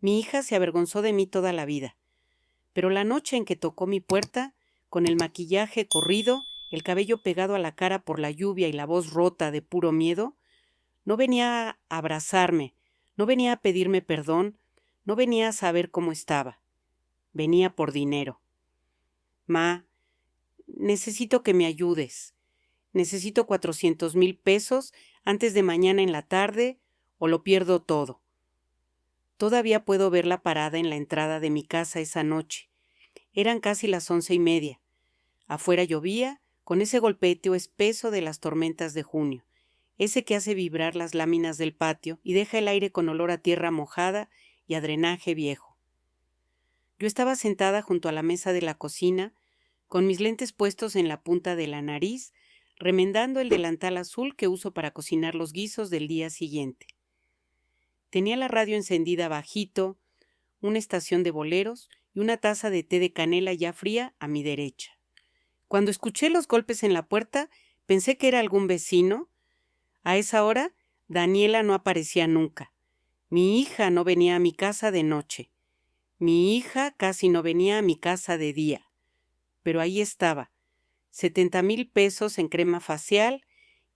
Mi hija se avergonzó de mí toda la vida, pero la noche en que tocó mi puerta, con el maquillaje corrido, el cabello pegado a la cara por la lluvia y la voz rota de puro miedo, no venía a abrazarme, no venía a pedirme perdón, no venía a saber cómo estaba. Venía por dinero. Ma, necesito que me ayudes. Necesito 400,000 pesos antes de mañana en la tarde o lo pierdo todo. Todavía puedo verla parada en la entrada de mi casa esa noche. Eran casi las 11:30. Afuera llovía, con ese golpeteo espeso de las tormentas de junio, ese que hace vibrar las láminas del patio y deja el aire con olor a tierra mojada y a drenaje viejo. Yo estaba sentada junto a la mesa de la cocina, con mis lentes puestos en la punta de la nariz, remendando el delantal azul que uso para cocinar los guisos del día siguiente. Tenía la radio encendida bajito, una estación de boleros y una taza de té de canela ya fría a mi derecha. Cuando escuché los golpes en la puerta, pensé que era algún vecino. A esa hora, Daniela no aparecía nunca. Mi hija no venía a mi casa de noche. Mi hija casi no venía a mi casa de día. Pero ahí estaba, 70,000 pesos en crema facial,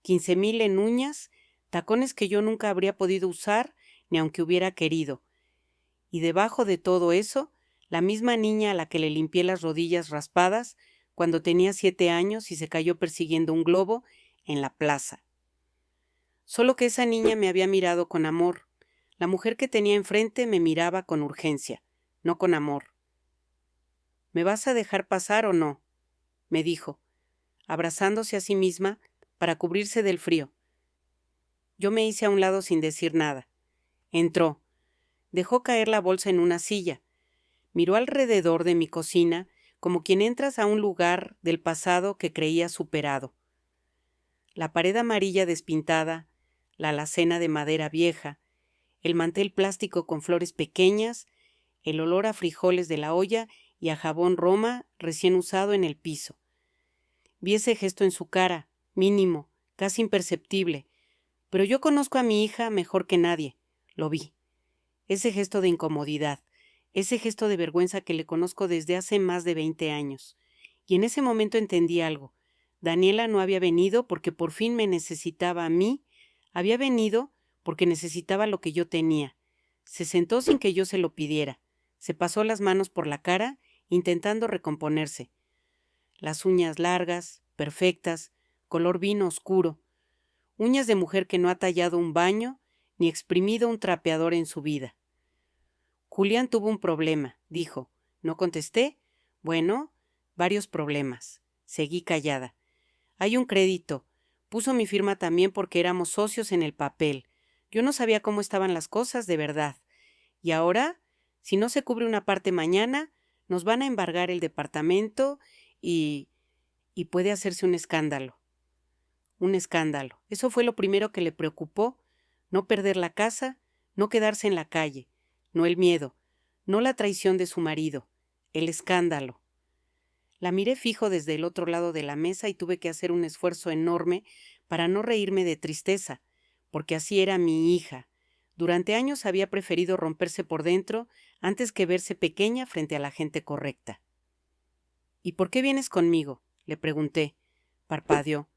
15,000 en uñas, tacones que yo nunca habría podido usar ni aunque hubiera querido. Y debajo de todo eso, la misma niña a la que le limpié las rodillas raspadas cuando tenía 7 años y se cayó persiguiendo un globo en la plaza. Solo que esa niña me había mirado con amor. La mujer que tenía enfrente me miraba con urgencia, no con amor. ¿Me vas a dejar pasar o no?, me dijo, abrazándose a sí misma para cubrirse del frío. Yo me hice a un lado sin decir nada. Entró. Dejó caer la bolsa en una silla. Miró alrededor de mi cocina como quien entras a un lugar del pasado que creía superado. La pared amarilla despintada, la alacena de madera vieja, el mantel plástico con flores pequeñas, el olor a frijoles de la olla y a jabón Roma recién usado en el piso. Vi ese gesto en su cara, mínimo, casi imperceptible, pero yo conozco a mi hija mejor que nadie. Lo vi. Ese gesto de incomodidad, ese gesto de vergüenza que le conozco desde hace más de 20 años. Y en ese momento entendí algo. Daniela no había venido porque por fin me necesitaba a mí, había venido porque necesitaba lo que yo tenía. Se sentó sin que yo se lo pidiera. Se pasó las manos por la cara, intentando recomponerse. Las uñas largas, perfectas, color vino oscuro. Uñas de mujer que no ha tallado un baño ni exprimido un trapeador en su vida. Julián tuvo un problema, dijo. ¿No contesté? Bueno, varios problemas. Seguí callada. Hay un crédito. Puso mi firma también porque éramos socios en el papel. Yo no sabía cómo estaban las cosas de verdad. Y ahora, si no se cubre una parte mañana, nos van a embargar el departamento y puede hacerse un escándalo. Un escándalo. Eso fue lo primero que le preocupó. No perder la casa, no quedarse en la calle, no el miedo, no la traición de su marido, el escándalo. La miré fijo desde el otro lado de la mesa y tuve que hacer un esfuerzo enorme para no reírme de tristeza, porque así era mi hija. Durante años había preferido romperse por dentro antes que verse pequeña frente a la gente correcta. ¿Y por qué vienes conmigo?, le pregunté. Parpadeó.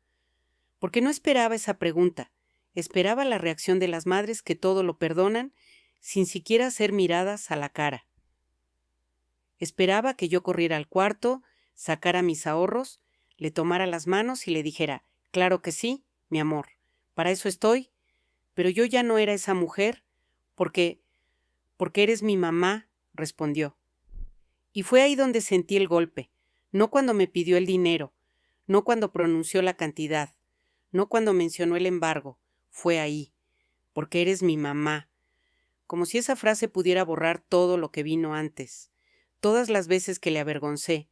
Porque no esperaba esa pregunta. Esperaba la reacción de las madres que todo lo perdonan sin siquiera ser miradas a la cara. Esperaba que yo corriera al cuarto, sacara mis ahorros, le tomara las manos y le dijera, claro que sí, mi amor, para eso estoy, pero yo ya no era esa mujer, porque eres mi mamá, respondió. Y fue ahí donde sentí el golpe, no cuando me pidió el dinero, no cuando pronunció la cantidad, no cuando mencionó el embargo, fue ahí, porque eres mi mamá. Como si esa frase pudiera borrar todo lo que vino antes, todas las veces que le avergoncé,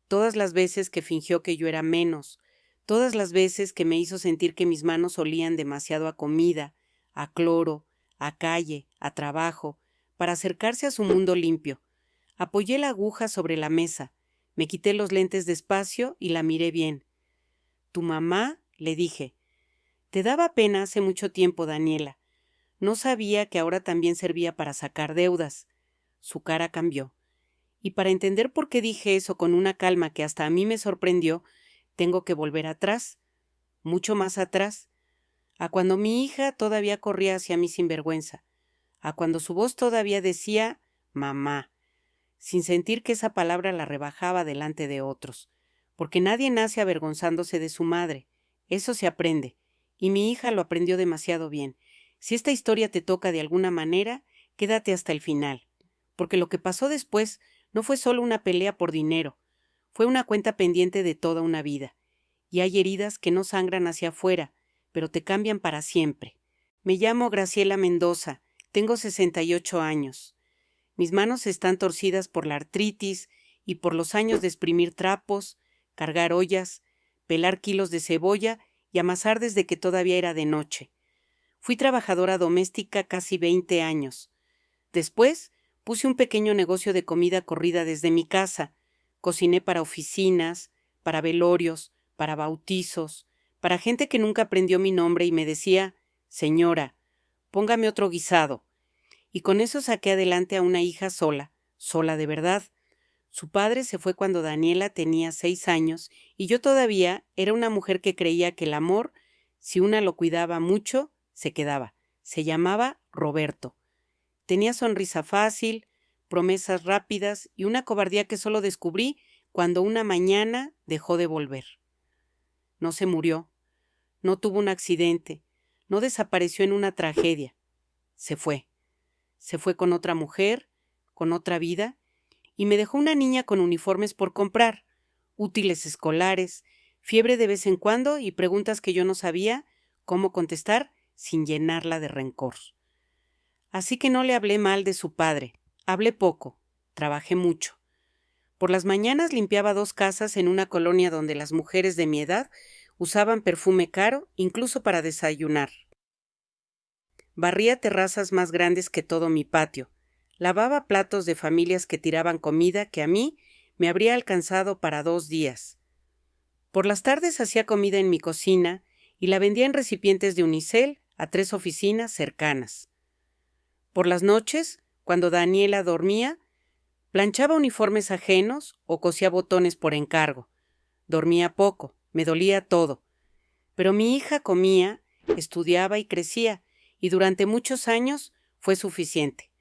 todas las veces que fingió que yo era menos, todas las veces que me hizo sentir que mis manos olían demasiado a comida, a cloro, a calle, a trabajo, para acercarse a su mundo limpio. Apoyé la aguja sobre la mesa, me quité los lentes despacio y la miré bien. «¿Tu mamá?», le dije. «Te daba pena hace mucho tiempo, Daniela. No sabía que ahora también servía para sacar deudas. Su cara cambió. Y para entender por qué dije eso con una calma que hasta a mí me sorprendió, tengo que volver atrás, mucho más atrás, a cuando mi hija todavía corría hacia mí sin vergüenza, a cuando su voz todavía decía mamá, sin sentir que esa palabra la rebajaba delante de otros, porque nadie nace avergonzándose de su madre, eso se aprende, y mi hija lo aprendió demasiado bien. Si esta historia te toca de alguna manera, quédate hasta el final, porque lo que pasó después no fue solo una pelea por dinero, fue una cuenta pendiente de toda una vida, y hay heridas que no sangran hacia afuera, pero te cambian para siempre. Me llamo Graciela Mendoza, tengo 68 años. Mis manos están torcidas por la artritis y por los años de exprimir trapos, cargar ollas, pelar kilos de cebolla y amasar desde que todavía era de noche. Fui trabajadora doméstica casi 20 años. Después puse un pequeño negocio de comida corrida desde mi casa. Cociné para oficinas, para velorios, para bautizos, para gente que nunca aprendió mi nombre y me decía, señora, póngame otro guisado. Y con eso saqué adelante a una hija sola, sola de verdad. Su padre se fue cuando Daniela tenía 6 años y yo todavía era una mujer que creía que el amor, si una lo cuidaba mucho, se quedaba. Se llamaba Roberto. Tenía sonrisa fácil, promesas rápidas y una cobardía que solo descubrí cuando una mañana dejó de volver. No se murió, no tuvo un accidente, no desapareció en una tragedia. Se fue. Se fue con otra mujer, con otra vida, y me dejó una niña con uniformes por comprar, útiles escolares, fiebre de vez en cuando y preguntas que yo no sabía cómo contestar sin llenarla de rencor. Así que no le hablé mal de su padre, hablé poco, trabajé mucho. Por las mañanas limpiaba 2 casas en una colonia donde las mujeres de mi edad usaban perfume caro, incluso para desayunar. Barría terrazas más grandes que todo mi patio. Lavaba platos de familias que tiraban comida que a mí me habría alcanzado para 2 días. Por las tardes hacía comida en mi cocina y la vendía en recipientes de unicel a 3 oficinas cercanas. Por las noches, cuando Daniela dormía, planchaba uniformes ajenos o cosía botones por encargo. Dormía poco, me dolía todo. Pero mi hija comía, estudiaba y crecía, y durante muchos años fue suficiente.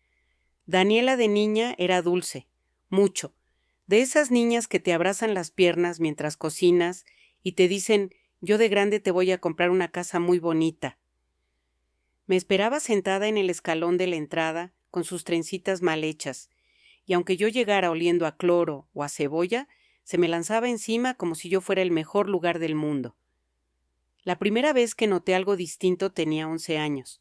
Daniela de niña era dulce, mucho, de esas niñas que te abrazan las piernas mientras cocinas y te dicen, yo de grande te voy a comprar una casa muy bonita. Me esperaba sentada en el escalón de la entrada con sus trencitas mal hechas, y aunque yo llegara oliendo a cloro o a cebolla, se me lanzaba encima como si yo fuera el mejor lugar del mundo. La primera vez que noté algo distinto tenía 11 años.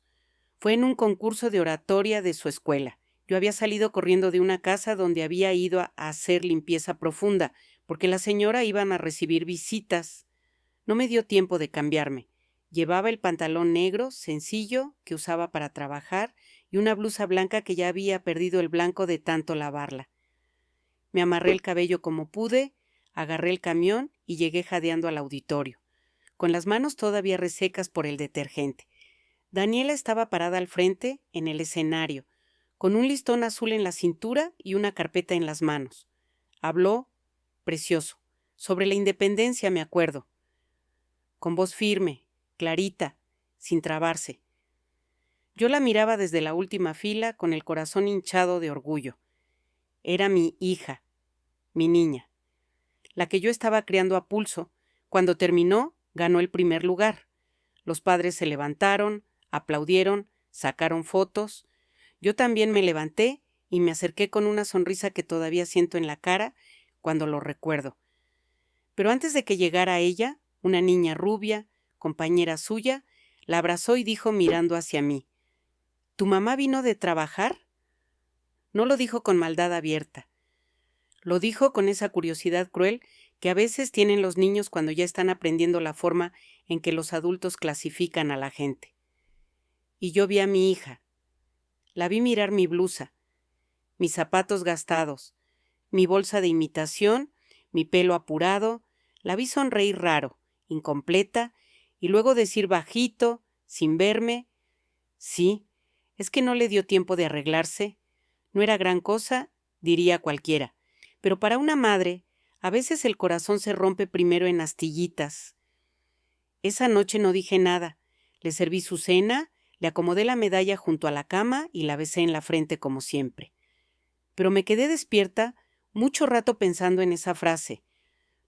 Fue en un concurso de oratoria de su escuela. Yo había salido corriendo de una casa donde había ido a hacer limpieza profunda, porque la señora iban a recibir visitas. No me dio tiempo de cambiarme. Llevaba el pantalón negro, sencillo, que usaba para trabajar, y una blusa blanca que ya había perdido el blanco de tanto lavarla. Me amarré el cabello como pude, agarré el camión y llegué jadeando al auditorio, con las manos todavía resecas por el detergente. Daniela estaba parada al frente, en el escenario, con un listón azul en la cintura y una carpeta en las manos. Habló, precioso, sobre la independencia, me acuerdo, con voz firme, clarita, sin trabarse. Yo la miraba desde la última fila con el corazón hinchado de orgullo. Era mi hija, mi niña, la que yo estaba criando a pulso. Cuando terminó, ganó el primer lugar. Los padres se levantaron, aplaudieron, sacaron fotos. Yo también me levanté y me acerqué con una sonrisa que todavía siento en la cara cuando lo recuerdo. Pero antes de que llegara ella, una niña rubia, compañera suya, la abrazó y dijo mirando hacia mí, ¿tu mamá vino de trabajar? No lo dijo con maldad abierta. Lo dijo con esa curiosidad cruel que a veces tienen los niños cuando ya están aprendiendo la forma en que los adultos clasifican a la gente. Y yo vi a mi hija. La vi mirar mi blusa, mis zapatos gastados, mi bolsa de imitación, mi pelo apurado, la vi sonreír raro, incompleta, y luego decir bajito, sin verme, sí, es que no le dio tiempo de arreglarse, No era gran cosa, diría cualquiera, pero para una madre, a veces el corazón se rompe primero en astillitas. Esa noche no dije nada. Le serví su cena, le acomodé la medalla junto a la cama y la besé en la frente como siempre. Pero me quedé despierta mucho rato pensando en esa frase.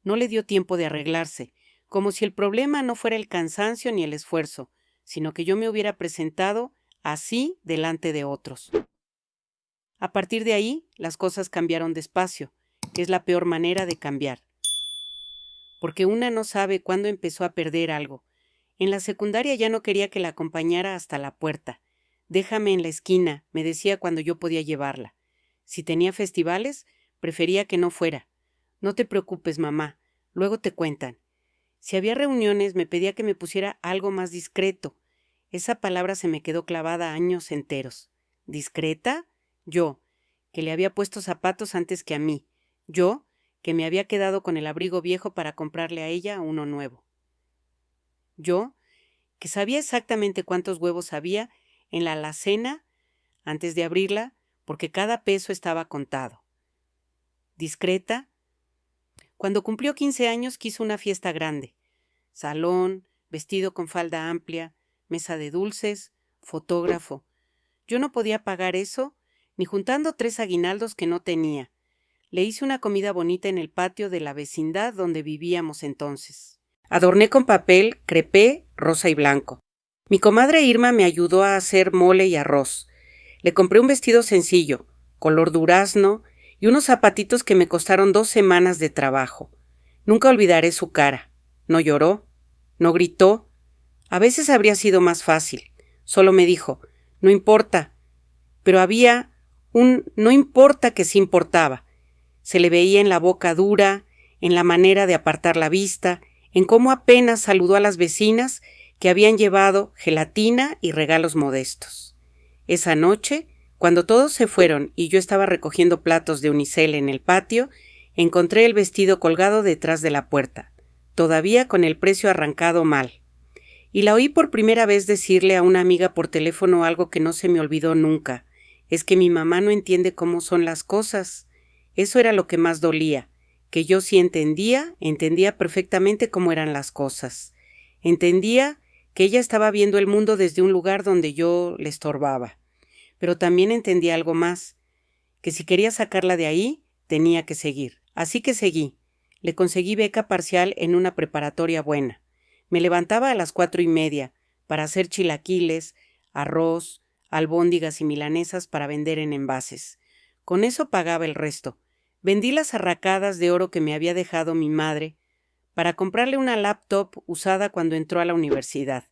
No le dio tiempo de arreglarse, como si el problema no fuera el cansancio ni el esfuerzo, sino que yo me hubiera presentado así delante de otros. A partir de ahí, las cosas cambiaron despacio, que es la peor manera de cambiar. Porque una no sabe cuándo empezó a perder algo. En la secundaria ya no quería que la acompañara hasta la puerta. Déjame en la esquina, me decía cuando yo podía llevarla. Si tenía festivales, prefería que no fuera. No te preocupes, mamá, luego te cuentan. Si había reuniones, me pedía que me pusiera algo más discreto. Esa palabra se me quedó clavada años enteros. ¿Discreta? Yo, que le había puesto zapatos antes que a mí. Yo, que me había quedado con el abrigo viejo para comprarle a ella uno nuevo. Yo, que sabía exactamente cuántos huevos había en la alacena antes de abrirla, porque cada peso estaba contado. Discreta. Cuando cumplió 15 años quiso una fiesta grande. Salón, vestido con falda amplia, mesa de dulces, fotógrafo. Yo no podía pagar eso, ni juntando 3 aguinaldos que no tenía. Le hice una comida bonita en el patio de la vecindad donde vivíamos entonces. Adorné con papel, crepé, rosa y blanco. Mi comadre Irma me ayudó a hacer mole y arroz. Le compré un vestido sencillo, color durazno, y unos zapatitos que me costaron 2 semanas de trabajo. Nunca olvidaré su cara. No lloró, no gritó. A veces habría sido más fácil. Solo me dijo, no importa. Pero había un no importa que sí importaba. Se le veía en la boca dura, en la manera de apartar la vista, en cómo apenas saludó a las vecinas que habían llevado gelatina y regalos modestos. Esa noche, cuando todos se fueron y yo estaba recogiendo platos de unicel en el patio, encontré el vestido colgado detrás de la puerta, todavía con el precio arrancado mal. Y la oí por primera vez decirle a una amiga por teléfono algo que no se me olvidó nunca. Es que mi mamá no entiende cómo son las cosas. Eso era lo que más dolía, que yo sí entendía perfectamente cómo eran las cosas. Entendía que ella estaba viendo el mundo desde un lugar donde yo le estorbaba. Pero también entendía algo más, que si quería sacarla de ahí, tenía que seguir. Así que seguí. Le conseguí beca parcial en una preparatoria buena. Me levantaba a las 4:30 para hacer chilaquiles, arroz, albóndigas y milanesas para vender en envases. Con eso pagaba el resto. Vendí las arracadas de oro que me había dejado mi madre para comprarle una laptop usada cuando entró a la universidad.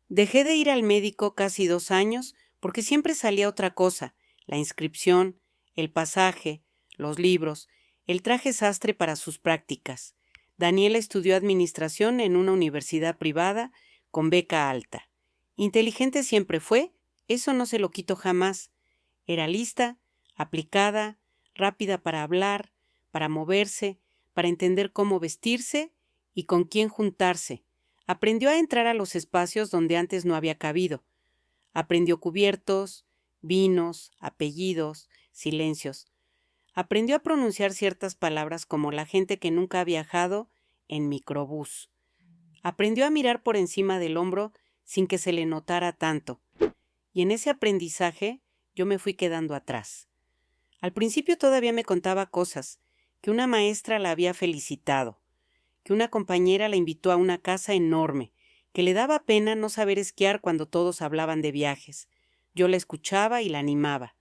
Dejé de ir al médico casi 2 años porque siempre salía otra cosa, la inscripción, el pasaje, los libros, el traje sastre para sus prácticas. Daniela estudió administración en una universidad privada con beca alta. Inteligente siempre fue, eso no se lo quito jamás. Era lista, aplicada, rápida para hablar, para moverse, para entender cómo vestirse y con quién juntarse. Aprendió a entrar a los espacios donde antes no había cabido. Aprendió cubiertos, vinos, apellidos, silencios. Aprendió a pronunciar ciertas palabras como la gente que nunca ha viajado en microbús. Aprendió a mirar por encima del hombro sin que se le notara tanto. Y en ese aprendizaje yo me fui quedando atrás. Al principio todavía me contaba cosas, que una maestra la había felicitado, que una compañera la invitó a una casa enorme, que le daba pena no saber esquiar cuando todos hablaban de viajes. Yo la escuchaba y la animaba.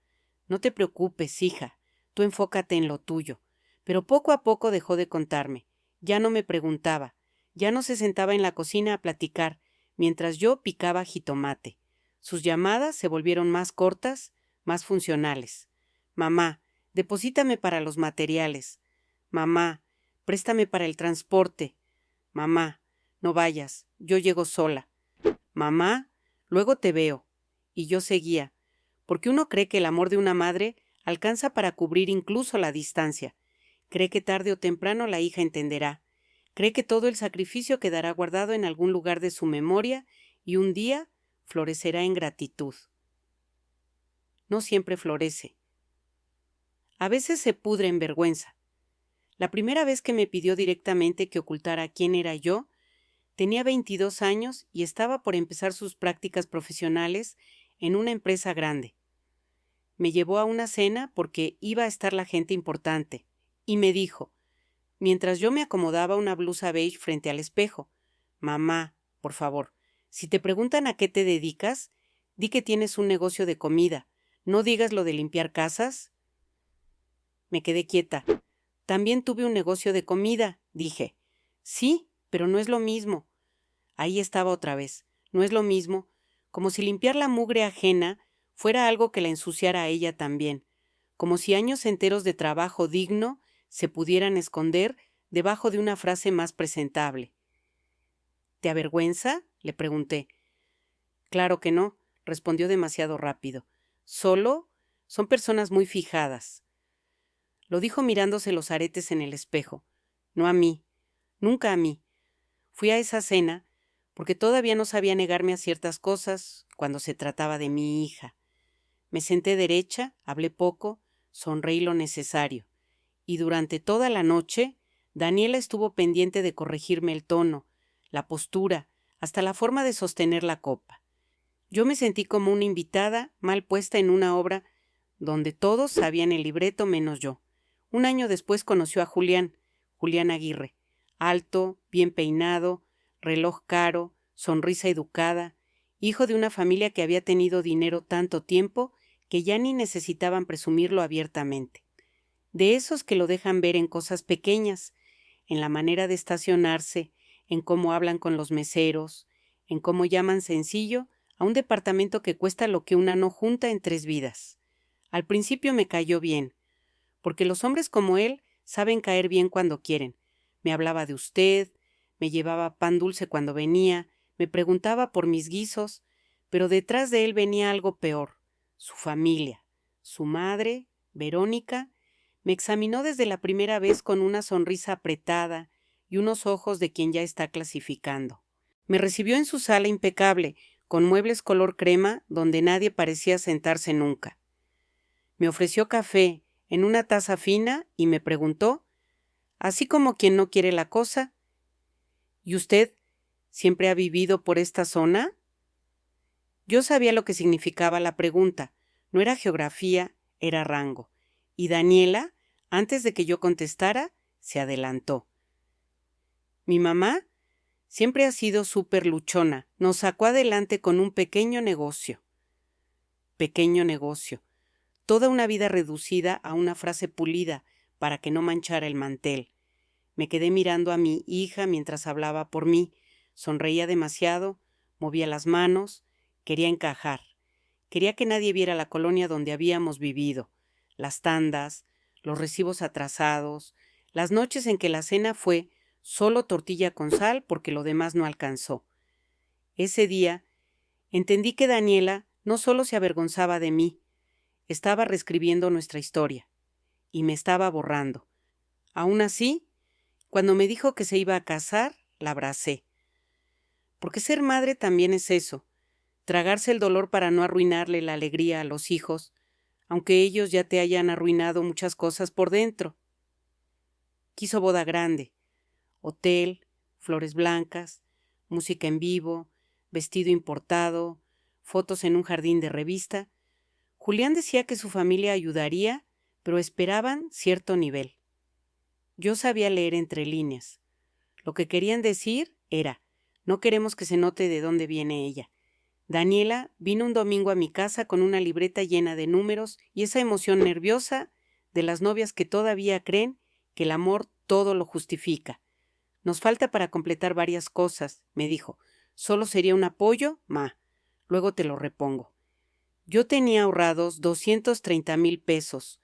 No te preocupes, hija, tú enfócate en lo tuyo. Pero poco a poco dejó de contarme. Ya no me preguntaba, ya no se sentaba en la cocina a platicar, mientras yo picaba jitomate. Sus llamadas se volvieron más cortas, más funcionales. Mamá, deposítame para los materiales. Mamá, préstame para el transporte. Mamá, no vayas, yo llego sola. Mamá, luego te veo. Y yo seguía, porque uno cree que el amor de una madre alcanza para cubrir incluso la distancia. Cree que tarde o temprano la hija entenderá. Cree que todo el sacrificio quedará guardado en algún lugar de su memoria y un día florecerá en gratitud. No siempre florece. A veces se pudre en vergüenza. La primera vez que me pidió directamente que ocultara quién era yo, tenía 22 años y estaba por empezar sus prácticas profesionales en una empresa grande. Me llevó a una cena porque iba a estar la gente importante y me dijo, mientras yo me acomodaba una blusa beige frente al espejo, «Mamá, por favor, si te preguntan a qué te dedicas, di que tienes un negocio de comida, no digas lo de limpiar casas». Me quedé quieta. «También tuve un negocio de comida», dije. «Sí, pero no es lo mismo». Ahí estaba otra vez. No es lo mismo, como si limpiar la mugre ajena fuera algo que la ensuciara a ella también, como si años enteros de trabajo digno se pudieran esconder debajo de una frase más presentable. «¿Te avergüenza?», le pregunté. «Claro que no», respondió demasiado rápido. «Solo son personas muy fijadas». Lo dijo mirándose los aretes en el espejo. No a mí, nunca a mí. Fui a esa cena porque todavía no sabía negarme a ciertas cosas cuando se trataba de mi hija. Me senté derecha, hablé poco, sonreí lo necesario. Y durante toda la noche, Daniela estuvo pendiente de corregirme el tono, la postura, hasta la forma de sostener la copa. Yo me sentí como una invitada mal puesta en una obra donde todos sabían el libreto menos yo. Un año después conoció a Julián Aguirre, alto, bien peinado, reloj caro, sonrisa educada, hijo de una familia que había tenido dinero tanto tiempo que ya ni necesitaban presumirlo abiertamente. De esos que lo dejan ver en cosas pequeñas, en la manera de estacionarse, en cómo hablan con los meseros, en cómo llaman sencillo a un departamento que cuesta lo que una no junta en 3 vidas. Al principio me cayó bien, porque los hombres como él saben caer bien cuando quieren. Me hablaba de usted, me llevaba pan dulce cuando venía, me preguntaba por mis guisos, pero detrás de él venía algo peor, su familia. Su madre, Verónica, me examinó desde la primera vez con una sonrisa apretada y unos ojos de quien ya está clasificando. Me recibió en su sala impecable, con muebles color crema donde nadie parecía sentarse nunca. Me ofreció café en una taza fina y me preguntó, así como quien no quiere la cosa, ¿y usted siempre ha vivido por esta zona? Yo sabía lo que significaba la pregunta, no era geografía, era rango, y Daniela, antes de que yo contestara, se adelantó. Mi mamá siempre ha sido súper luchona, nos sacó adelante con un pequeño negocio. Pequeño negocio. Toda una vida reducida a una frase pulida para que no manchara el mantel. Me quedé mirando a mi hija mientras hablaba por mí. Sonreía demasiado, movía las manos, quería encajar. Quería que nadie viera la colonia donde habíamos vivido, las tandas, los recibos atrasados, las noches en que la cena fue solo tortilla con sal porque lo demás no alcanzó. Ese día entendí que Daniela no solo se avergonzaba de mí, estaba reescribiendo nuestra historia y me estaba borrando. Aún así, cuando me dijo que se iba a casar, la abracé. Porque ser madre también es eso, tragarse el dolor para no arruinarle la alegría a los hijos, aunque ellos ya te hayan arruinado muchas cosas por dentro. Quiso boda grande, hotel, flores blancas, música en vivo, vestido importado, fotos en un jardín de revista. Julián decía que su familia ayudaría, pero esperaban cierto nivel. Yo sabía leer entre líneas. Lo que querían decir era, no queremos que se note de dónde viene ella. Daniela vino un domingo a mi casa con una libreta llena de números y esa emoción nerviosa de las novias que todavía creen que el amor todo lo justifica. Nos falta para completar varias cosas, me dijo. Solo sería un apoyo, ma. Luego te lo repongo. Yo tenía ahorrados 230,000 pesos,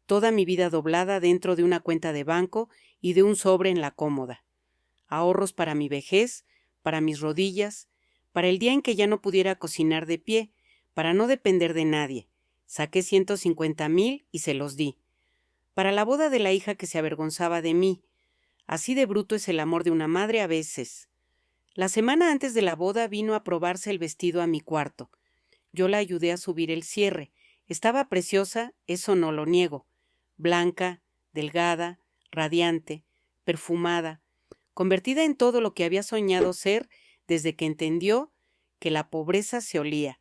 toda mi vida doblada dentro de una cuenta de banco y de un sobre en la cómoda. Ahorros para mi vejez, para mis rodillas, para el día en que ya no pudiera cocinar de pie, para no depender de nadie. Saqué 150,000 y se los di. Para la boda de la hija que se avergonzaba de mí. Así de bruto es el amor de una madre a veces. La semana antes de la boda vino a probarse el vestido a mi cuarto. Yo la ayudé a subir el cierre. Estaba preciosa, eso no lo niego. blanca, delgada, radiante, perfumada, convertida en todo lo que había soñado ser desde que entendió que la pobreza se olía.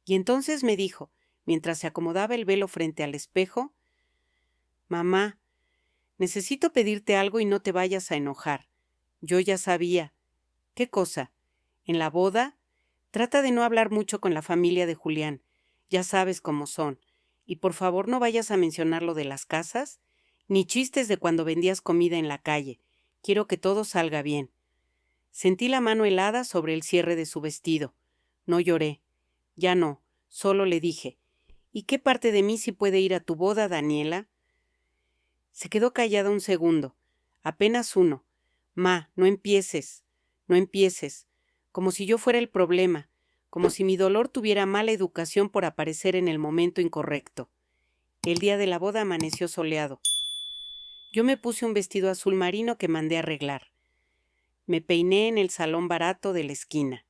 Y entonces me dijo, mientras se acomodaba el velo frente al espejo: «Mamá, necesito pedirte algo y no te vayas a enojar. Yo ya sabía». «¿Qué cosa?» «En la boda, trata de no hablar mucho con la familia de Julián. Ya sabes cómo son. Y por favor no vayas a mencionar lo de las casas, ni chistes de cuando vendías comida en la calle. Quiero que todo salga bien». Sentí la mano helada sobre el cierre de su vestido. No lloré. Ya no. Solo le dije: «¿Y qué parte de mí sí puede ir a tu boda, Daniela?» Se quedó callada un segundo. Apenas uno. «Ma, no empieces. No empieces. Como si yo fuera el problema. Como si mi dolor tuviera mala educación por aparecer en el momento incorrecto». El día de la boda amaneció soleado. Yo me puse un vestido azul marino que mandé arreglar. Me peiné en el salón barato de la esquina.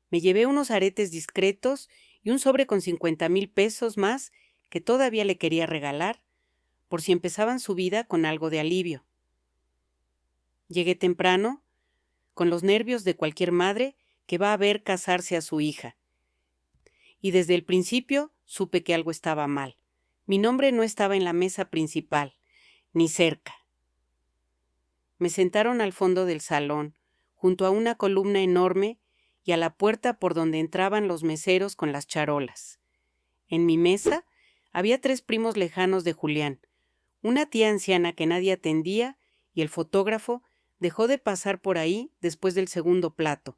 Me llevé unos aretes discretos y un sobre con 50,000 pesos más que todavía le quería regalar, por si empezaban su vida con algo de alivio. Llegué temprano, con los nervios de cualquier madre que va a ver casarse a su hija. Y desde el principio supe que algo estaba mal. Mi nombre no estaba en la mesa principal, ni cerca. Me sentaron al fondo del salón, junto a una columna enorme y a la puerta por donde entraban los meseros con las charolas. En mi mesa había 3 primos lejanos de Julián, una tía anciana que nadie atendía y el fotógrafo dejó de pasar por ahí después del segundo plato.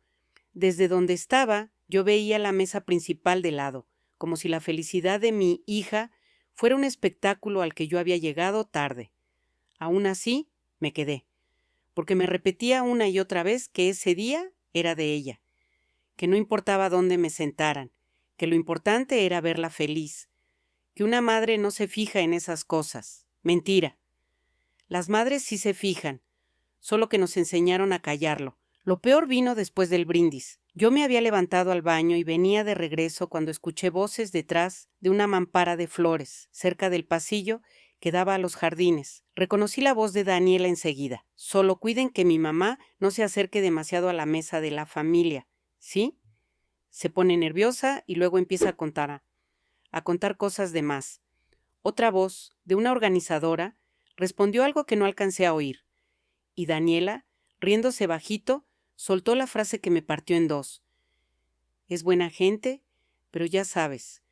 Desde donde estaba yo veía la mesa principal de lado, como si la felicidad de mi hija fuera un espectáculo al que yo había llegado tarde. Aún así, me quedé, porque me repetía una y otra vez que ese día era de ella, que no importaba dónde me sentaran, que lo importante era verla feliz, que una madre no se fija en esas cosas. Mentira. Las madres sí se fijan, solo que nos enseñaron a callarlo. Lo peor vino después del brindis. Yo me había levantado al baño y venía de regreso cuando escuché voces detrás de una mampara de flores, cerca del pasillo que daba a los jardines. Reconocí la voz de Daniela enseguida. «Solo cuiden que mi mamá no se acerque demasiado a la mesa de la familia, ¿sí?» Se pone nerviosa y luego empieza a contar cosas de más. Otra voz, de una organizadora, respondió algo que no alcancé a oír. Y Daniela, riéndose bajito, soltó la frase que me partió en dos. «Es buena gente, pero ya sabes,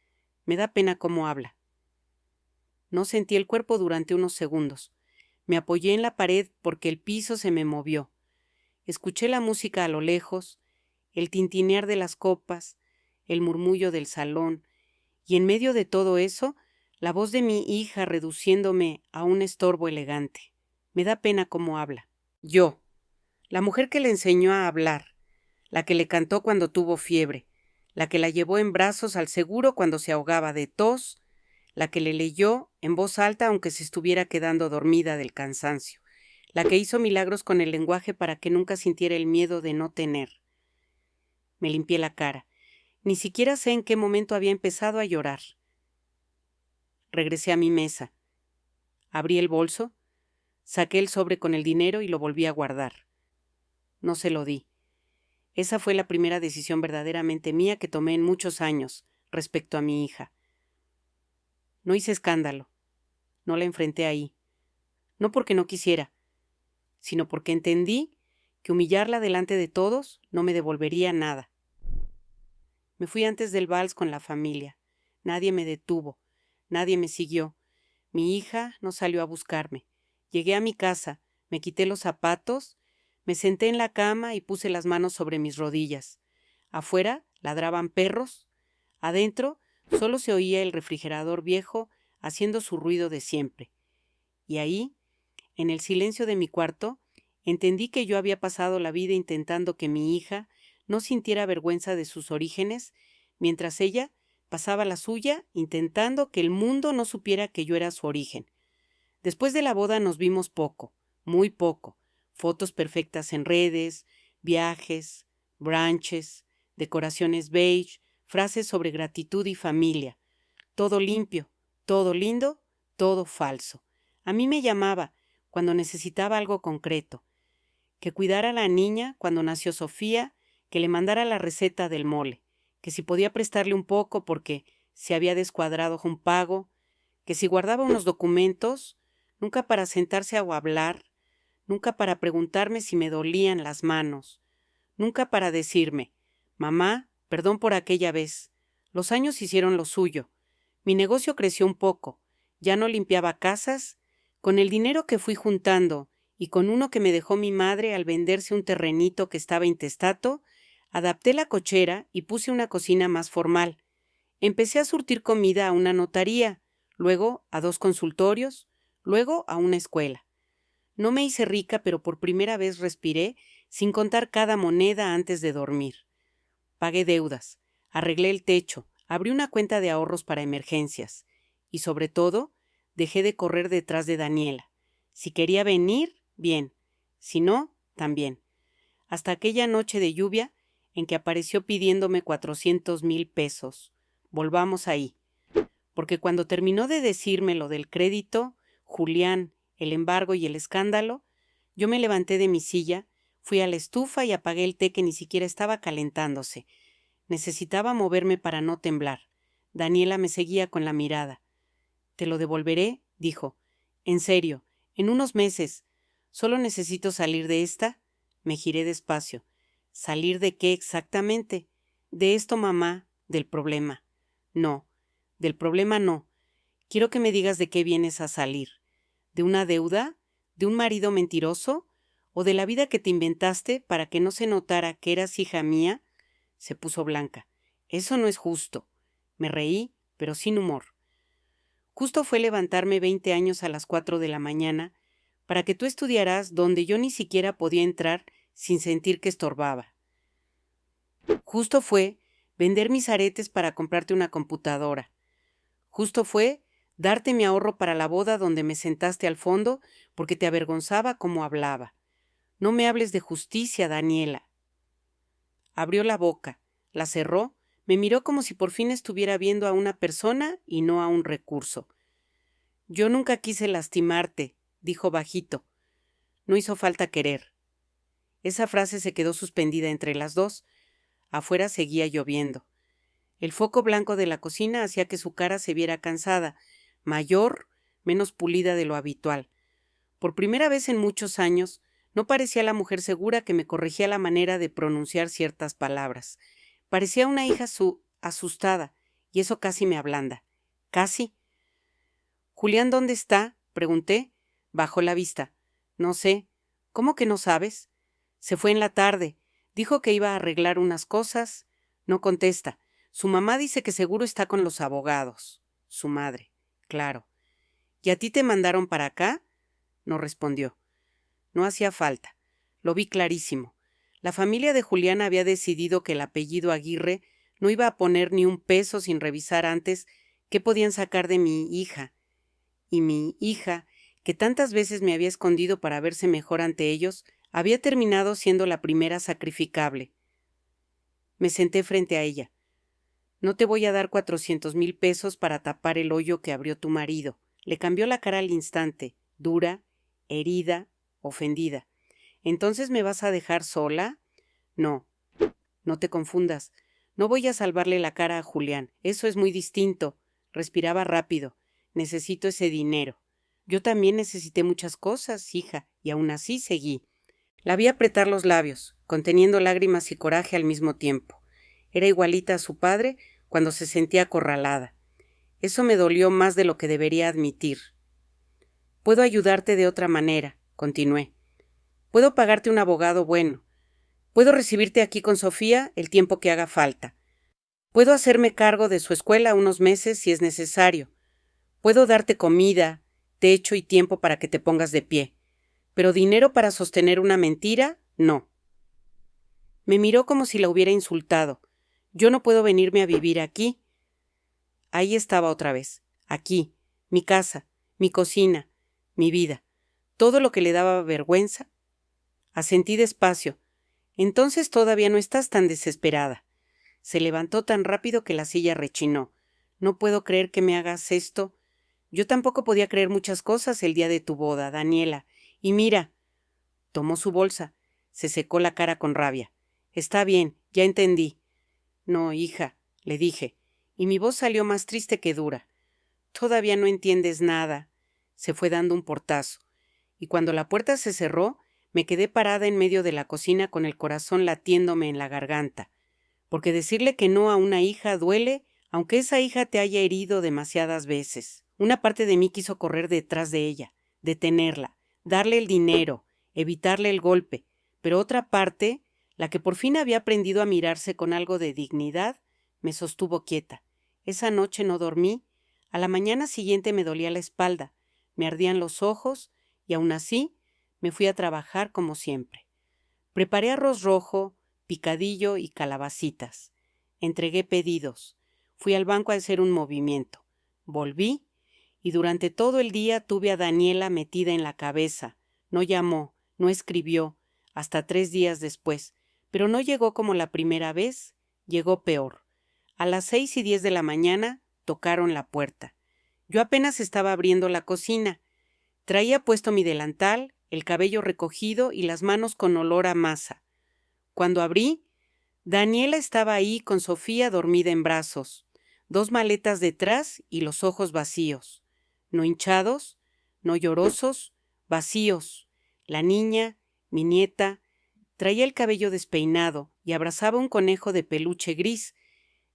me da pena cómo habla». No sentí el cuerpo durante unos segundos. Me apoyé en la pared porque el piso se me movió. Escuché la música a lo lejos, el tintinear de las copas, el murmullo del salón, y en medio de todo eso, la voz de mi hija reduciéndome a un estorbo elegante. Me da pena cómo habla. Yo, la mujer que le enseñó a hablar, la que le cantó cuando tuvo fiebre, la que la llevó en brazos al seguro cuando se ahogaba de tos, la que le leyó en voz alta aunque se estuviera quedando dormida del cansancio, la que hizo milagros con el lenguaje para que nunca sintiera el miedo de no tener. Me limpié la cara. Ni siquiera sé en qué momento había empezado a llorar. Regresé a mi mesa. Abrí el bolso, saqué el sobre con el dinero y lo volví a guardar. No se lo di. Esa fue la primera decisión verdaderamente mía que tomé en muchos años respecto a mi hija. No hice escándalo. No la enfrenté ahí. No porque no quisiera, sino porque entendí que humillarla delante de todos no me devolvería nada. Me fui antes del vals con la familia. Nadie me detuvo. Nadie me siguió. Mi hija no salió a buscarme. Llegué a mi casa, me quité los zapatos, me senté en la cama y puse las manos sobre mis rodillas. Afuera ladraban perros. Adentro solo se oía el refrigerador viejo haciendo su ruido de siempre. Y ahí, en el silencio de mi cuarto, entendí que yo había pasado la vida intentando que mi hija no sintiera vergüenza de sus orígenes, mientras ella pasaba la suya intentando que el mundo no supiera que yo era su origen. Después de la boda nos vimos poco, muy poco. Fotos perfectas en redes, viajes, brunches, decoraciones beige, frases sobre gratitud y familia. Todo limpio, todo lindo, Todo falso. A mí me llamaba cuando necesitaba algo concreto. Que cuidara a la niña cuando nació Sofía, que le mandara la receta del mole, que si podía prestarle un poco porque se había descuadrado un pago, que si guardaba unos documentos, nunca para sentarse a hablar, nunca para preguntarme si me dolían las manos, nunca para decirme, mamá, perdón por aquella vez, los años hicieron lo suyo, mi negocio creció un poco, ya no limpiaba casas, con el dinero que fui juntando y con uno que me dejó mi madre al venderse un terrenito que estaba intestato, adapté la cochera y puse una cocina más formal. Empecé a surtir comida a una notaría, luego a 2 consultorios, luego a una escuela. No me hice rica, pero por primera vez respiré sin contar cada moneda antes de dormir. Pagué deudas, arreglé el techo, abrí una cuenta de ahorros para emergencias y, sobre todo, dejé de correr detrás de Daniela. Si quería venir, bien. Si no, también. Hasta aquella noche de lluvia en que apareció pidiéndome 400,000 pesos. Volvamos ahí. Porque cuando terminó de decirme lo del crédito, Julián, el embargo y el escándalo, yo me levanté de mi silla, fui a la estufa y apagué el té que ni siquiera estaba calentándose. Necesitaba moverme para no temblar. Daniela me seguía con la mirada. «Te lo devolveré», dijo. «En serio, en unos meses. Solo necesito salir de esta». Me giré despacio. ¿Salir de qué exactamente? De esto, mamá, del problema. No, del problema no. Quiero que me digas de qué vienes a salir. ¿De una deuda? ¿De un marido mentiroso? ¿O de la vida que te inventaste para que no se notara que eras hija mía? Se puso blanca. Eso no es justo. Me reí, pero sin humor. Justo fue levantarme 20 años a las 4 de la mañana para que tú estudiaras donde yo ni siquiera podía entrar sin sentir que estorbaba. Justo fue vender mis aretes para comprarte una computadora. Justo fue darte mi ahorro para la boda donde me sentaste al fondo porque te avergonzaba cómo hablaba. No me hables de justicia, Daniela. Abrió la boca, la cerró, me miró como si por fin estuviera viendo a una persona y no a un recurso. Yo nunca quise lastimarte, dijo bajito. No hizo falta querer. Esa frase se quedó suspendida entre las dos. Afuera seguía lloviendo. El foco blanco de la cocina hacía que su cara se viera cansada, mayor, menos pulida de lo habitual. Por primera vez en muchos años, no parecía la mujer segura que me corregía la manera de pronunciar ciertas palabras. Parecía una hija asustada, y eso casi me ablanda. Casi. «¿Julián dónde está?», pregunté. Bajó la vista. «No sé». «¿Cómo que no sabes?» «Se fue en la tarde. Dijo que iba a arreglar unas cosas». No contesta. «Su mamá dice que seguro está con los abogados». Su madre. Claro. «¿Y a ti te mandaron para acá?» No respondió. No hacía falta. Lo vi clarísimo. La familia de Julián había decidido que el apellido Aguirre no iba a poner ni un peso sin revisar antes qué podían sacar de mi hija. Y mi hija, que tantas veces me había escondido para verse mejor ante ellos, había terminado siendo la primera sacrificable. Me senté frente a ella. «No te voy a dar 400,000 pesos para tapar el hoyo que abrió tu marido». Le cambió la cara al instante, dura, herida, ofendida. «¿Entonces me vas a dejar sola?» «No, no te confundas. No voy a salvarle la cara a Julián. Eso es muy distinto». Respiraba rápido. «Necesito ese dinero». Yo también necesité muchas cosas, hija, y aún así seguí. La vi apretar los labios, conteniendo lágrimas y coraje al mismo tiempo. Era igualita a su padre cuando se sentía acorralada. Eso me dolió más de lo que debería admitir. «Puedo ayudarte de otra manera», continué. «Puedo pagarte un abogado bueno. Puedo recibirte aquí con Sofía el tiempo que haga falta. Puedo hacerme cargo de su escuela unos meses si es necesario. Puedo darte comida, techo y tiempo para que te pongas de pie. Pero dinero para sostener una mentira, no». Me miró como si la hubiera insultado. «Yo no puedo venirme a vivir aquí». Ahí estaba otra vez. Aquí. Mi casa. Mi cocina. Mi vida. Todo lo que le daba vergüenza. Asentí despacio. «Entonces todavía no estás tan desesperada». Se levantó tan rápido que la silla rechinó. «No puedo creer que me hagas esto. Yo tampoco podía creer muchas cosas el día de tu boda, Daniela. Y mira, tomó su bolsa, se secó la cara con rabia. Está bien, ya entendí. No, hija, le dije, y mi voz salió más triste que dura. Todavía no entiendes nada. Se fue dando un portazo, y cuando la puerta se cerró, me quedé parada en medio de la cocina con el corazón latiéndome en la garganta, porque decirle que no a una hija duele, aunque esa hija te haya herido demasiadas veces. Una parte de mí quiso correr detrás de ella, detenerla, darle el dinero, evitarle el golpe, pero otra parte, la que por fin había aprendido a mirarse con algo de dignidad, me sostuvo quieta. Esa noche no dormí. A la mañana siguiente me dolía la espalda, me ardían los ojos, y aún así me fui a trabajar como siempre. Preparé arroz rojo, picadillo y calabacitas. Entregué pedidos. Fui al banco a hacer un movimiento. Volví, y durante todo el día tuve a Daniela metida en la cabeza. No llamó, no escribió, hasta 3 días después, pero no llegó como la primera vez, llegó peor. A las 6:10 de la mañana tocaron la puerta. Yo apenas estaba abriendo la cocina. Traía puesto mi delantal, el cabello recogido y las manos con olor a masa. Cuando abrí, Daniela estaba ahí con Sofía dormida en brazos, 2 maletas detrás y los ojos vacíos. No hinchados, no llorosos, vacíos. La niña, mi nieta, traía el cabello despeinado y abrazaba un conejo de peluche gris.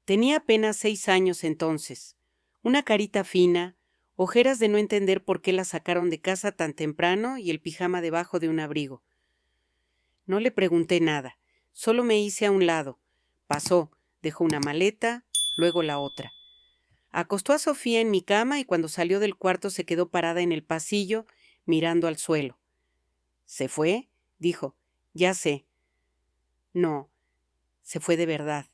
Tenía apenas 6 años entonces. Una carita fina, ojeras de no entender por qué la sacaron de casa tan temprano y el pijama debajo de un abrigo. No le pregunté nada, solo me hice a un lado. Pasó, dejó una maleta, luego la otra. Acostó a Sofía en mi cama y cuando salió del cuarto se quedó parada en el pasillo, mirando al suelo. ¿Se fue? Dijo. Ya sé. No, se fue de verdad.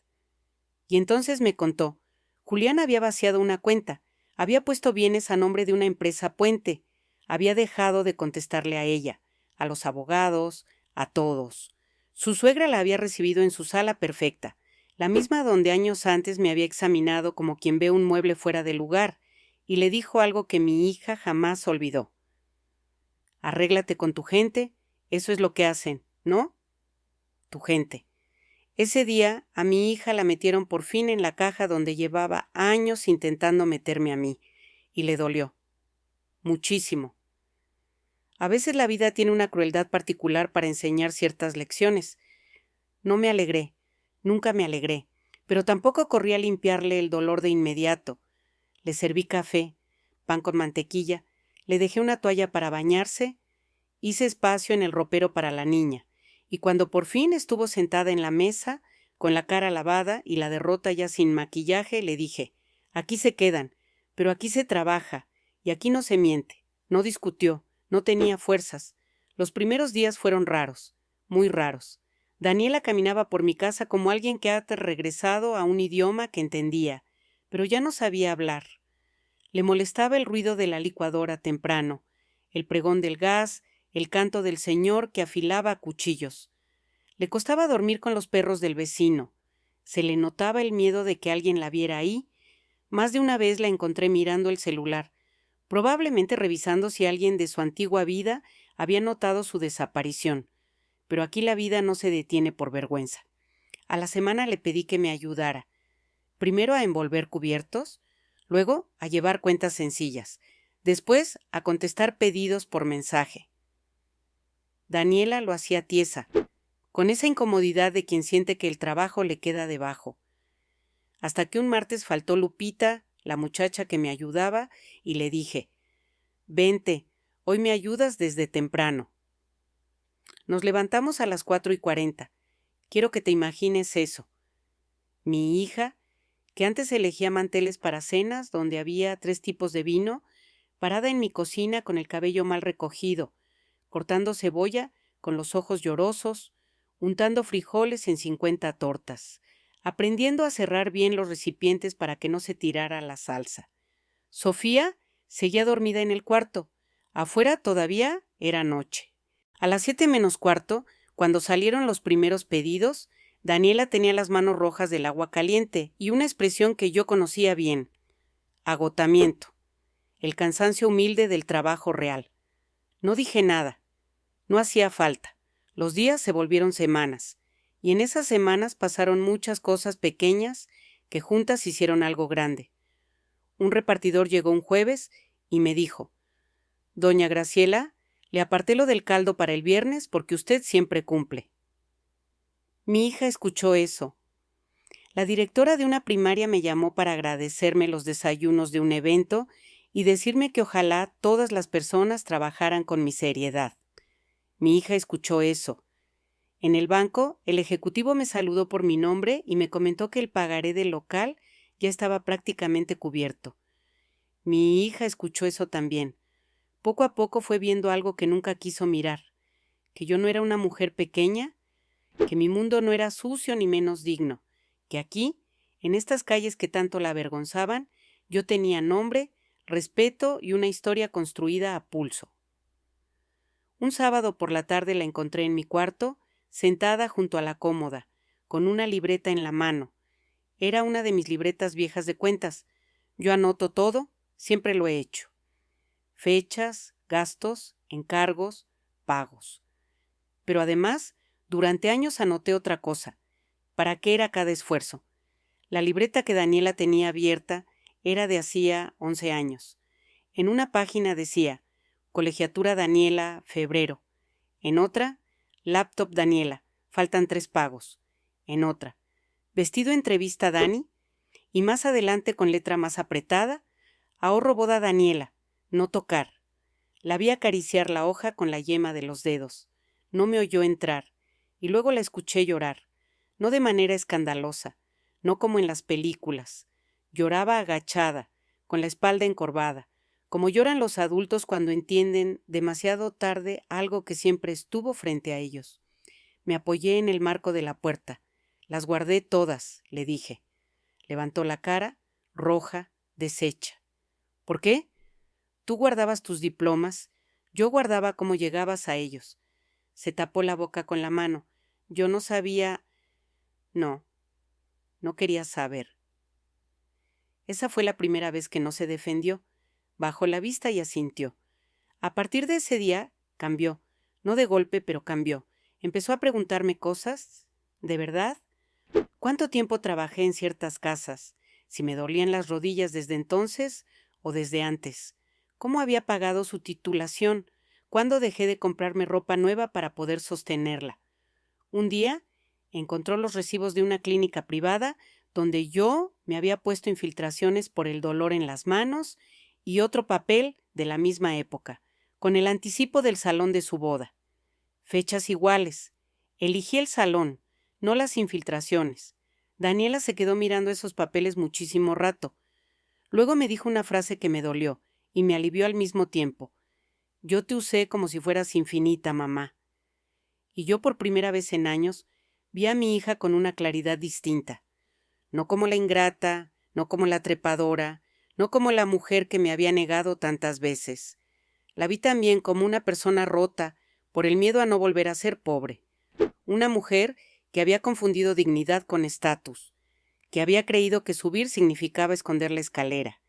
Y entonces me contó. Julián había vaciado una cuenta, había puesto bienes a nombre de una empresa puente, había dejado de contestarle a ella, a los abogados, a todos. Su suegra la había recibido en su sala perfecta, la misma donde años antes me había examinado como quien ve un mueble fuera de lugar, y le dijo algo que mi hija jamás olvidó. Arréglate con tu gente, eso es lo que hacen, ¿no? Tu gente. Ese día a mi hija la metieron por fin en la caja donde llevaba años intentando meterme a mí, y le dolió. Muchísimo. A veces la vida tiene una crueldad particular para enseñar ciertas lecciones. No me alegré, nunca me alegré, pero tampoco corrí a limpiarle el dolor de inmediato. Le serví café, pan con mantequilla, le dejé una toalla para bañarse, hice espacio en el ropero para la niña. Y cuando por fin estuvo sentada en la mesa, con la cara lavada y la derrota ya sin maquillaje, le dije, aquí se quedan, pero aquí se trabaja, y aquí no se miente. No discutió, no tenía fuerzas. Los primeros días fueron raros, muy raros. Daniela caminaba por mi casa como alguien que ha regresado a un idioma que entendía, pero ya no sabía hablar. Le molestaba el ruido de la licuadora temprano, el pregón del gas, el canto del señor que afilaba cuchillos. Le costaba dormir con los perros del vecino. Se le notaba el miedo de que alguien la viera ahí. Más de una vez la encontré mirando el celular, probablemente revisando si alguien de su antigua vida había notado su desaparición. Pero aquí la vida no se detiene por vergüenza. A la semana le pedí que me ayudara. Primero a envolver cubiertos, luego a llevar cuentas sencillas, después a contestar pedidos por mensaje. Daniela lo hacía tiesa, con esa incomodidad de quien siente que el trabajo le queda debajo. Hasta que un martes faltó Lupita, la muchacha que me ayudaba, y le dije, «Vente, hoy me ayudas desde temprano». Nos levantamos a las 4:40. Quiero que te imagines eso. Mi hija, que antes elegía manteles para cenas donde había 3 tipos de vino, parada en mi cocina con el cabello mal recogido, cortando cebolla con los ojos llorosos, untando frijoles en 50 tortas, aprendiendo a cerrar bien los recipientes para que no se tirara la salsa. Sofía seguía dormida en el cuarto. Afuera todavía era noche. A las 7:15, cuando salieron los primeros pedidos, Daniela tenía las manos rojas del agua caliente y una expresión que yo conocía bien: agotamiento. el cansancio humilde del trabajo real. No dije nada. No hacía falta. Los días se volvieron semanas, y en esas semanas pasaron muchas cosas pequeñas que juntas hicieron algo grande. Un repartidor llegó un jueves y me dijo: «Doña Graciela, le aparté lo del caldo para el viernes porque usted siempre cumple». Mi hija escuchó eso. La directora de una primaria me llamó para agradecerme los desayunos de un evento y decirme que ojalá todas las personas trabajaran con mi seriedad. Mi hija escuchó eso. En el banco, el ejecutivo me saludó por mi nombre y me comentó que el pagaré del local ya estaba prácticamente cubierto. Mi hija escuchó eso también. Poco a poco fue viendo algo que nunca quiso mirar, que yo no era una mujer pequeña, que mi mundo no era sucio ni menos digno, que aquí, en estas calles que tanto la avergonzaban, yo tenía nombre, respeto y una historia construida a pulso. Un sábado por la tarde la encontré en mi cuarto, sentada junto a la cómoda, con una libreta en la mano. Era una de mis libretas viejas de cuentas. Yo anoto todo, siempre lo he hecho. Fechas, gastos, encargos, pagos. Pero además, durante años anoté otra cosa. ¿Para qué era cada esfuerzo? La libreta que Daniela tenía abierta era de hacía 11 años. En una página decía: Colegiatura Daniela, febrero. En otra, Laptop Daniela, faltan 3 pagos. En otra, Vestido entrevista Dani. Y más adelante, con letra más apretada, Ahorro boda Daniela, no tocar. La vi acariciar la hoja con la yema de los dedos. No me oyó entrar, y luego la escuché llorar. No de manera escandalosa, no como en las películas. Lloraba agachada, con la espalda encorvada, como lloran los adultos cuando entienden demasiado tarde algo que siempre estuvo frente a ellos. Me apoyé en el marco de la puerta. Las guardé todas, le dije. Levantó la cara, roja, deshecha. ¿Por qué? Tú guardabas tus diplomas, yo guardaba cómo llegabas a ellos. Se tapó la boca con la mano. Yo no sabía... No quería saber. Esa fue la primera vez que no se defendió. Bajó la vista y asintió. A partir de ese día, cambió. No de golpe, pero cambió. Empezó a preguntarme cosas. ¿De verdad? ¿Cuánto tiempo trabajé en ciertas casas? Si me dolían las rodillas desde entonces o desde antes. ¿Cómo había pagado su titulación? ¿Cuándo dejé de comprarme ropa nueva para poder sostenerla? Un día encontró los recibos de una clínica privada donde yo me había puesto infiltraciones por el dolor en las manos y otro papel de la misma época, con el anticipo del salón de su boda. Fechas iguales. Elegí el salón, no las infiltraciones. Daniela se quedó mirando esos papeles muchísimo rato. Luego me dijo una frase que me dolió y me alivió al mismo tiempo. Yo te usé como si fueras infinita, mamá. Y yo por primera vez en años vi a mi hija con una claridad distinta. No como la ingrata, no como la trepadora, no como la mujer que me había negado tantas veces. La vi también como una persona rota por el miedo a no volver a ser pobre. Una mujer que había confundido dignidad con estatus, que había creído que subir significaba esconder la escalera.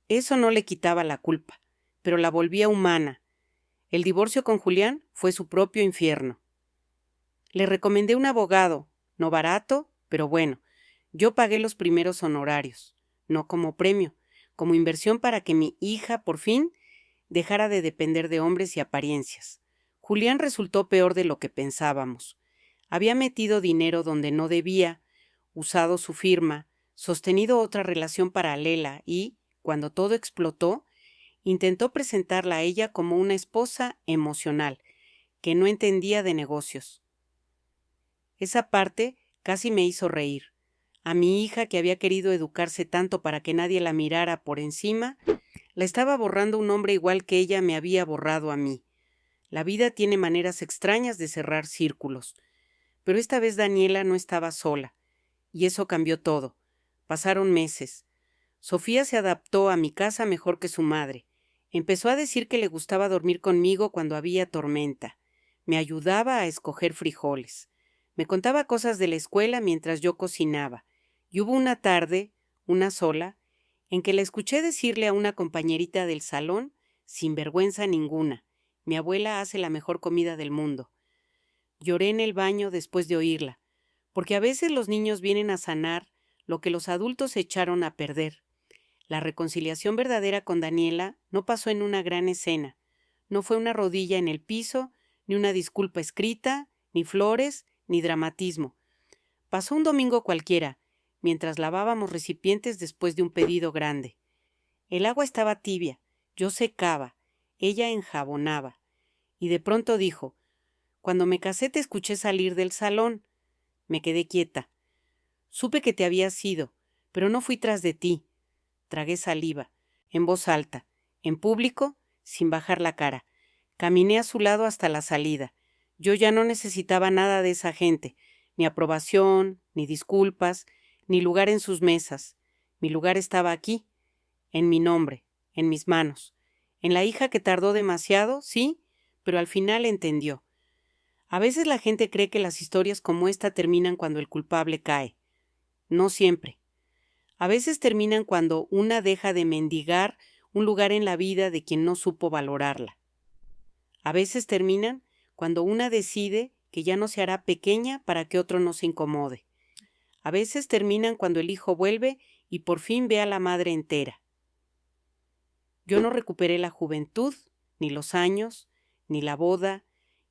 Eso no le quitaba la culpa, pero la volvía humana. El divorcio con Julián fue su propio infierno. Le recomendé un abogado, no barato, pero bueno. Yo pagué los primeros honorarios, no como premio, como inversión para que mi hija, por fin, dejara de depender de hombres y apariencias. Julián resultó peor de lo que pensábamos. Había metido dinero donde no debía, usado su firma, sostenido otra relación paralela y, cuando todo explotó, intentó presentarla a ella como una esposa emocional, que no entendía de negocios. Esa parte casi me hizo reír. A mi hija, que había querido educarse tanto para que nadie la mirara por encima, la estaba borrando un hombre igual que ella me había borrado a mí. La vida tiene maneras extrañas de cerrar círculos. Pero esta vez Daniela no estaba sola, y eso cambió todo. Pasaron meses. Sofía se adaptó a mi casa mejor que su madre. Empezó a decir que le gustaba dormir conmigo cuando había tormenta. Me ayudaba a escoger frijoles. Me contaba cosas de la escuela mientras yo cocinaba. Y hubo una tarde, una sola, en que la escuché decirle a una compañerita del salón, sin vergüenza ninguna: mi abuela hace la mejor comida del mundo. Lloré en el baño después de oírla, porque a veces los niños vienen a sanar lo que los adultos echaron a perder. La reconciliación verdadera con Daniela no pasó en una gran escena, no fue una rodilla en el piso, ni una disculpa escrita, ni flores, ni dramatismo. Pasó un domingo cualquiera, mientras lavábamos recipientes después de un pedido grande. El agua estaba tibia, yo secaba, ella enjabonaba, y de pronto dijo: cuando me casé te escuché salir del salón. Me quedé quieta. Supe que te habías ido, pero no fui tras de ti. Tragué saliva, en voz alta, en público, sin bajar la cara. Caminé a su lado hasta la salida. Yo ya no necesitaba nada de esa gente, ni aprobación, ni disculpas, ni lugar en sus mesas. Mi lugar estaba aquí, en mi nombre, en mis manos. En la hija que tardó demasiado, sí, pero al final entendió. A veces la gente cree que las historias como esta terminan cuando el culpable cae. No siempre. A veces terminan cuando una deja de mendigar un lugar en la vida de quien no supo valorarla. A veces terminan cuando una decide que ya no se hará pequeña para que otro no se incomode. A veces terminan cuando el hijo vuelve y por fin ve a la madre entera. Yo no recuperé la juventud, ni los años, ni la boda,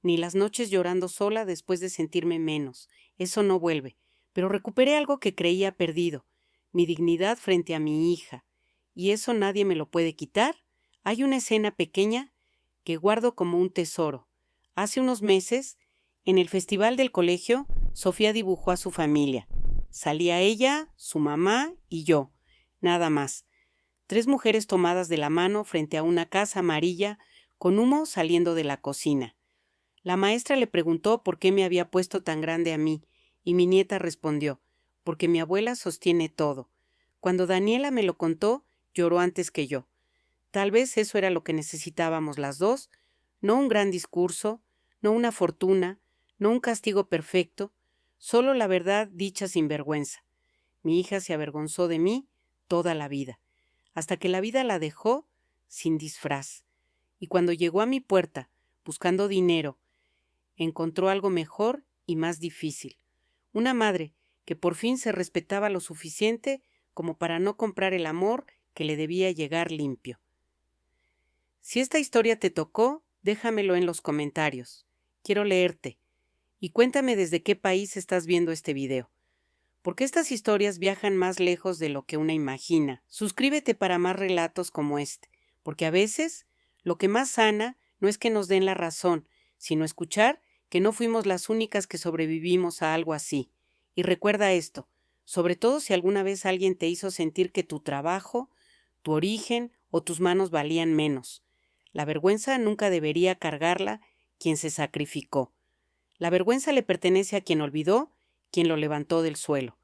ni las noches llorando sola después de sentirme menos. Eso no vuelve. Pero recuperé algo que creía perdido, mi dignidad frente a mi hija. Y eso nadie me lo puede quitar. Hay una escena pequeña que guardo como un tesoro. Hace unos meses, en el festival del colegio, Sofía dibujó a su familia. Salía ella, su mamá y yo. Nada más. 3 mujeres tomadas de la mano frente a una casa amarilla con humo saliendo de la cocina. La maestra le preguntó por qué me había puesto tan grande a mí, y mi nieta respondió: porque mi abuela sostiene todo. Cuando Daniela me lo contó, lloró antes que yo. Tal vez eso era lo que necesitábamos las dos, no un gran discurso, no una fortuna, no un castigo perfecto, solo la verdad dicha sin vergüenza. Mi hija se avergonzó de mí toda la vida, hasta que la vida la dejó sin disfraz. Y cuando llegó a mi puerta, buscando dinero, encontró algo mejor y más difícil. Una madre que por fin se respetaba lo suficiente como para no comprar el amor que le debía llegar limpio. Si esta historia te tocó, déjamelo en los comentarios. Quiero leerte. Y cuéntame desde qué país estás viendo este video. Porque estas historias viajan más lejos de lo que una imagina. Suscríbete para más relatos como este, porque a veces lo que más sana no es que nos den la razón, sino escuchar que no fuimos las únicas que sobrevivimos a algo así. Y recuerda esto, sobre todo si alguna vez alguien te hizo sentir que tu trabajo, tu origen o tus manos valían menos. La vergüenza nunca debería cargarla quien se sacrificó. La vergüenza le pertenece a quien olvidó, quien lo levantó del suelo.